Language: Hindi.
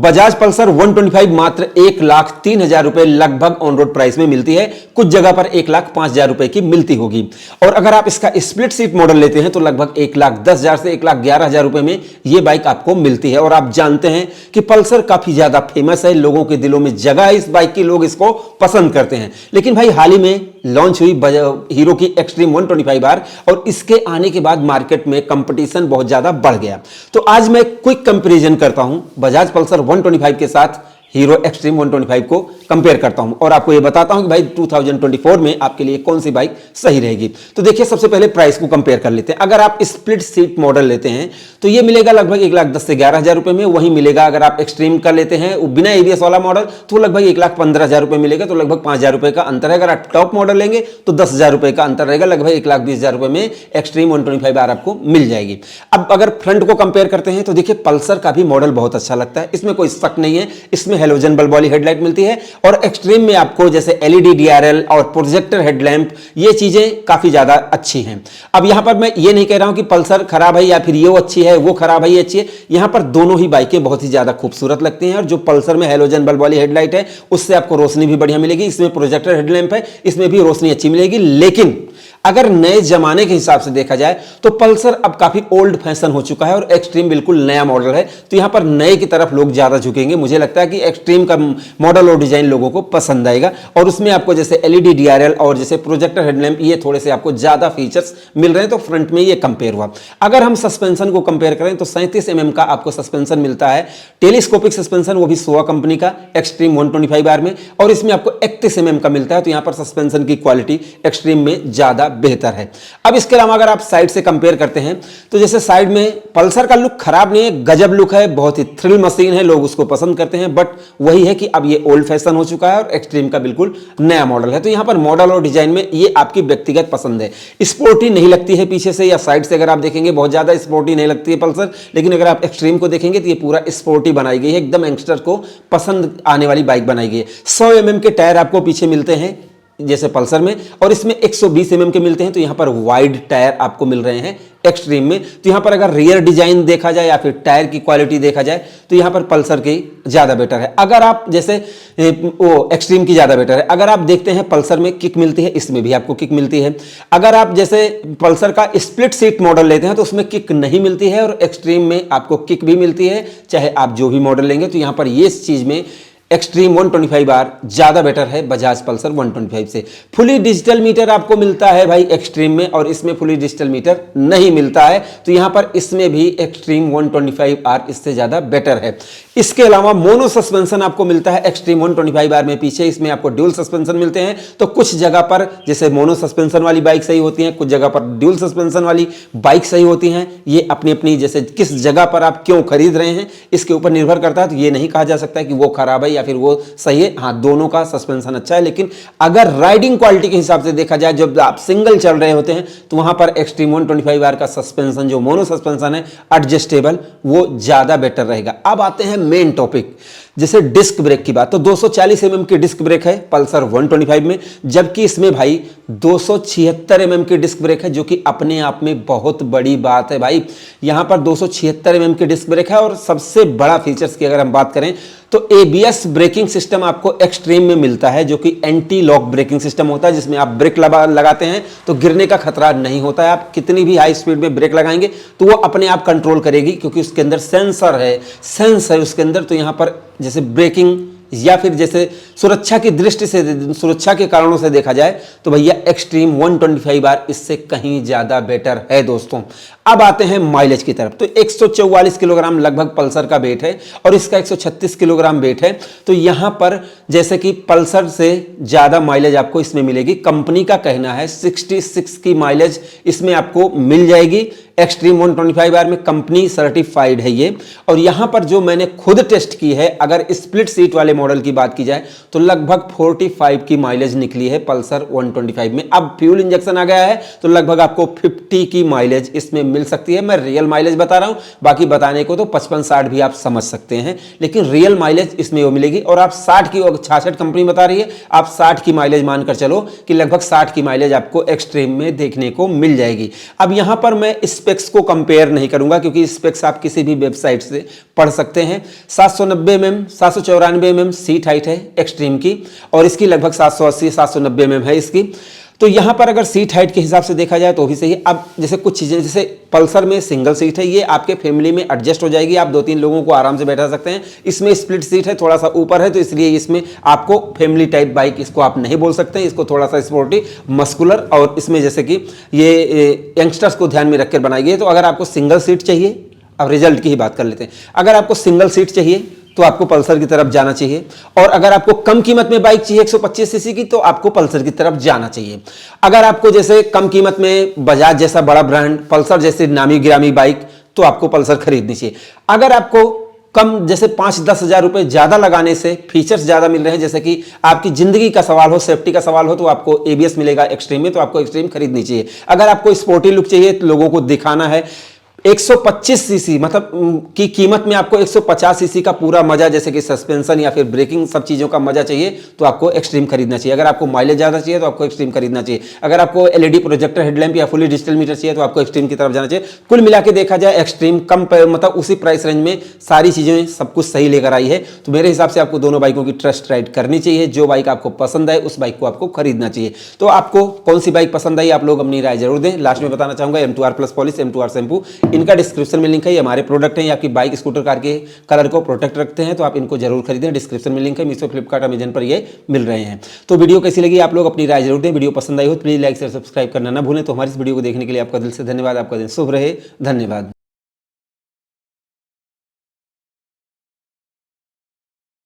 बजाज पल्सर 125 मात्र 1,03,000 रुपए लगभग ऑन रोड प्राइस में मिलती है। कुछ जगह पर 1,05,000 रुपए की मिलती होगी। और अगर आप इसका स्प्लिट सीट मॉडल लेते हैं तो लगभग 1,10,000 से 1,11,000 रुपए में यह बाइक आपको मिलती है। और आप जानते हैं कि पल्सर काफी ज्यादा फेमस है, लोगों के दिलों में जगह है इस बाइक की, लोग इसको पसंद करते हैं। लेकिन भाई हाल ही में लॉन्च हुई हीरो की एक्सट्रीम 125R और इसके आने के बाद मार्केट में कंपटीशन बहुत ज्यादा बढ़ गया। तो आज मैं क्विक कंपैरिजन करता हूं बजाज पल्सर 125 के साथ हीरो एक्सट्रीम 125 को कंपेयर करता हूं और आपको यह बताता हूं कि भाई 2024 में आपके लिए कौन सी बाइक सही रहेगी। तो देखिए, सबसे पहले प्राइस को कंपेयर कर लेते हैं। अगर आप स्प्लिट सीट मॉडल लेते हैं तो यह मिलेगा लगभग 1,10,000 से 11,000 रुपए में। वही मिलेगा अगर आप एक्सट्रीम का लेते हैं बिना एबीएस वाला मॉडल तो लगभग 1,15,000 रुपए मिलेगा। तो लगभग 5,000 रुपए का अंतर है। अगर आप टॉप मॉडल लेंगे तो 10,000 रुपए का अंतर रहेगा, लगभग 1,20,000 रुपए में एक्सट्रीम 125R आपको मिल जाएगी। अब अगर फ्रंट को कंपेयर करते हैं तो देखिए, पल्सर का भी मॉडल बहुत अच्छा लगता है, इसमें कोई शक नहीं है। इसमें हेलोजन बल्ब वाली हेडलाइट मिलती है और एक्सट्रीम में आपको जैसे एलईडी डीआरएल और प्रोजेक्टर हेडलैम्प, ये चीजें काफी ज्यादा अच्छी हैं। अब यहां पर मैं ये नहीं कह रहा हूं कि पल्सर खराब है या फिर ये अच्छी है, वो खराब है, ये अच्छी है। यहां पर दोनों ही बाइकें बहुत ही ज्यादा खूबसूरत लगती हैं। और जो पल्सर में हेलोजन बल्ब वाली हेडलाइट है उससे आपको रोशनी भी बढ़िया मिलेगी। इसमें प्रोजेक्टर हेडलैम्प है, इसमें भी रोशनी अच्छी मिलेगी। लेकिन अगर नए जमाने के हिसाब से देखा जाए तो पल्सर अब काफी ओल्ड फैशन हो चुका है और एक्सट्रीम बिल्कुल नया मॉडल है। तो यहां पर नए की तरफ लोग ज्यादा झुकेंगे। मुझे लगता है कि एक्सट्रीम का मॉडल और डिजाइन लोगों को पसंद आएगा और उसमें आपको जैसे एलईडी डीआरएल और जैसे प्रोजेक्टर हेडलैम्प, ये थोड़े से आपको ज्यादा फीचर्स मिल रहे हैं। तो फ्रंट में ये कंपेयर हुआ। अगर हम सस्पेंशन को कंपेयर करें तो 37 mm का आपको सस्पेंशन मिलता है, टेलीस्कोपिक सस्पेंशन, वो भी सोआ कंपनी का एक्सट्रीम 125R में। और इसमें आपको 31 mm का मिलता है। तो यहां पर सस्पेंशन की क्वालिटी एक्सट्रीम में ज्यादा बेहतर है। अब इसके अलावा अगर आप साइड से कंपेयर करते हैं तो जैसे साइड में पल्सर का लुक खराब नहीं है, गजब लुक है, बहुत ही थ्रिल मशीन है, लोग उसको पसंद करते हैं। बट वही है कि अब ये ओल्ड फैशन हो चुका है और एक्सट्रीम का बिल्कुल नया मॉडल है। तो यहां पर मॉडल और डिजाइन में ये आपकी व्यक्तिगत पसंद है। स्पोर्टी नहीं लगती है पीछे से या साइड से, अगर आप देखेंगे बहुत ज्यादा स्पोर्टी नहीं लगती है पल्सर। लेकिन अगर आप एक्सट्रीम को देखेंगे तो ये पूरा स्पोर्टी बनाई गई है, एकदम यंगस्टर को पसंद आने वाली बाइक बनाई गई है। 100 mm के टायर आपको पीछे मिलते हैं जैसे पल्सर में और इसमें 120 mm के मिलते हैं। तो यहां पर वाइड टायर आपको मिल रहे हैं एक्सट्रीम में। तो यहां पर अगर रियर डिजाइन देखा जाए या फिर टायर की क्वालिटी देखा जाए तो यहां पर पल्सर की ज्यादा बेटर है। अगर आप जैसे वो एक्सट्रीम की ज्यादा बेटर है। अगर आप देखते हैं पल्सर में किक मिलती है, इसमें भी आपको किक मिलती है। अगर आप जैसे पल्सर का स्प्लिट सीट मॉडल लेते हैं तो उसमें किक नहीं मिलती है और एक्सट्रीम में आपको किक भी मिलती है, चाहे आप जो भी मॉडल लेंगे। तो यहां पर ये चीज में एक्सट्रीम 125R ज्यादा बेटर है बजाज पल्सर 125 से। फुली डिजिटल मीटर आपको मिलता है भाई एक्सट्रीम में और इसमें फुली डिजिटल मीटर नहीं मिलता है। तो यहां पर इसमें भी एक्सट्रीम 125R इससे ज्यादा बेटर है। इसके अलावा मोनो सस्पेंशन आपको मिलता है एक्सट्रीम 125R में पीछे, इसमें आपको ड्यूल सस्पेंशन मिलते हैं। तो कुछ जगह पर जैसे मोनो सस्पेंशन वाली बाइक सही होती है, कुछ जगह पर ड्यूल सस्पेंशन वाली बाइक सही होती हैं। ये अपनी अपनी जैसे किस जगह पर आप क्यों खरीद रहे हैं इसके ऊपर निर्भर करता है। तो ये नहीं कहा जा सकता कि वो खराब है या फिर वो सही है। हाँ, दोनों का सस्पेंशन अच्छा है। लेकिन अगर राइडिंग क्वालिटी के हिसाब से देखा जाए, जब आप सिंगल चल रहे होते हैं तो वहां पर एक्सट्रीम 125R का सस्पेंशन जो मोनो सस्पेंशन है एडजस्टेबल, वो ज्यादा बेटर रहेगा। अब आते हैं मेन टॉपिक, जैसे डिस्क ब्रेक की बात। तो 240 mm की डिस्क ब्रेक है पल्सर 125 में, जबकि इसमें भाई 276 mm की डिस्क ब्रेक है, जो कि अपने आप में बहुत बड़ी बात है भाई। यहां पर 276 mm की डिस्क ब्रेक है और सबसे बड़ा फीचर्स की अगर हम बात करें तो एबीएस ब्रेकिंग सिस्टम आपको एक्सट्रीम में मिलता है, जो कि एंटी लॉक ब्रेकिंग सिस्टम होता है, जिसमें आप ब्रेक लगाते हैं तो गिरने का खतरा नहीं होता है। आप कितनी भी हाई स्पीड में ब्रेक लगाएंगे तो वो अपने आप कंट्रोल करेगी, क्योंकि उसके अंदर सेंस है उसके अंदर। तो यहां पर जैसे ब्रेकिंग या फिर जैसे सुरक्षा की दृष्टि से, सुरक्षा के कारणों से देखा जाए तो भैया एक्सट्रीम 125R इससे कहीं ज्यादा बेटर है दोस्तों। अब आते हैं माइलेज की तरफ। तो 144 किलोग्राम लगभग पल्सर का वेट है और इसका 136 किलोग्राम वेट है। तो यहां पर जैसे कि पल्सर से ज्यादा माइलेज आपको इसमें मिलेगी। कंपनी का कहना है 66 की माइलेज इसमें आपको मिल जाएगी एक्सट्रीम 125R में, कंपनी सर्टिफाइड है ये। और यहां पर जो मैंने खुद टेस्ट की है, अगर स्प्लिट सीट वाले मॉडल की बात की जाए तो लगभग 45 की माइलेज निकली है पल्सर 125 में। अब फ्यूल इंजेक्शन आ गया है तो लगभग आपको 50 की माइलेज इसमें मिल सकती है। मैं रियल माइलेज बता रहा हूं, बाकी बताने को तो 55-60 भी आप समझ सकते हैं, लेकिन रियल माइलेज इसमें वो मिलेगी। और आप 60 की, 66 कंपनी बता रही है, आप 60 की माइलेज मानकर चलो कि लगभग 60 की माइलेज आपको एक्सट्रीम में देखने को मिल जाएगी। अब यहां पर मैं स्पेक्स को कंपेयर नहीं करूंगा क्योंकि स्पेक्स आप किसी भी वेबसाइट से पढ़ सकते हैं। 790 mm 794 mm सीट हाइट है एक्सट्रीम की, और इसकी लगभग 780 790 mm है इसकी। तो यहां पर अगर सीट हाइट के हिसाब से देखा जाए तो भी सही है। अब जैसे कुछ चीजें, जैसे पल्सर में सिंगल सीट है, ये आपके फैमिली में एडजस्ट हो जाएगी, आप 2-3 लोगों को आराम से बैठा सकते हैं। इसमें स्प्लिट सीट है, थोड़ा सा ऊपर है, तो इसलिए इसमें आपको फैमिली टाइप बाइक इसको आप नहीं बोल सकते हैं, इसको थोड़ा सा स्पोर्टी मस्कुलर, और इसमें जैसे कि ये यंगस्टर्स को ध्यान में रखकर बनाई गई है। तो अगर आपको सिंगल सीट चाहिए, अब रिजल्ट की ही बात कर लेते हैं, अगर आपको सिंगल सीट चाहिए तो आपको पल्सर की तरफ जाना चाहिए, और अगर आपको कम कीमत में बाइक चाहिए 125 सीसी की तो आपको पल्सर की तरफ जाना चाहिए। अगर आपको जैसे कम कीमत में बजाज जैसा बड़ा ब्रांड, पल्सर जैसे नामी गिरामी बाइक, तो आपको पल्सर खरीदनी चाहिए। अगर आपको कम जैसे 5-10 हज़ार रुपए ज्यादा लगाने से फीचर्स ज्यादा मिल रहे हैं, जैसे कि आपकी जिंदगी का सवाल हो, सेफ्टी का सवाल हो, तो आपको एबीएस मिलेगा एक्सट्रीम में, तो आपको एक्सट्रीम खरीदनी चाहिए। अगर आपको स्पोर्टी लुक चाहिए, तो लोगों को दिखाना है, 125 सीसी मतलब की कीमत में आपको 150 सीसी का पूरा मजा, जैसे कि सस्पेंशन या फिर ब्रेकिंग, सब चीजों का मजा चाहिए तो आपको एक्सट्रीम खरीदना चाहिए। अगर आपको माइलेज ज्यादा चाहिए तो आपको एक्सट्रीम खरीदना चाहिए। अगर आपको एलईडी प्रोजेक्टर हेडलैम्प या फुली डिजिटल मीटर चाहिए तो आपको एक्सट्रीम की तरफ जाना चाहिए। कुल मिला के देखा जाए एक्सट्रीम कम मतलब उसी प्राइस रेंज में सारी चीजें सब कुछ सही लेकर आई है। तो मेरे हिसाब से आपको दोनों बाइकों की टेस्ट राइड करनी चाहिए। जो बाइक आपको पसंद आए उस बाइक को आपको खरीदना चाहिए। तो आपको कौन सी बाइक पसंद आई, आप लोग अपनी राय जरूर दें। लास्ट में बताना चाहूंगा M2R plus polish, M2R shampoo, इनका डिस्क्रिप्शन में लिंक है। ये हमारे प्रोडक्ट हैं, ये आपकी बाइक स्कूटर कार के कलर को प्रोटेक्ट रखते हैं, तो आप इनको जरूर खरीदें। डिस्क्रिप्शन में लिंक है। मीशो, फ्लिपकार्ट, अमेजन पर ये मिल रहे हैं। तो वीडियो कैसी लगी आप लोग अपनी राय जरूर दें। वीडियो पसंद आई हो तो प्लीज लाइक शेयर सब्सक्राइब करना ना भूलें। तो हमारी इस वीडियो को देखने के लिए आपका दिल से धन्यवाद। आपका दिन शुभ रहे। धन्यवाद।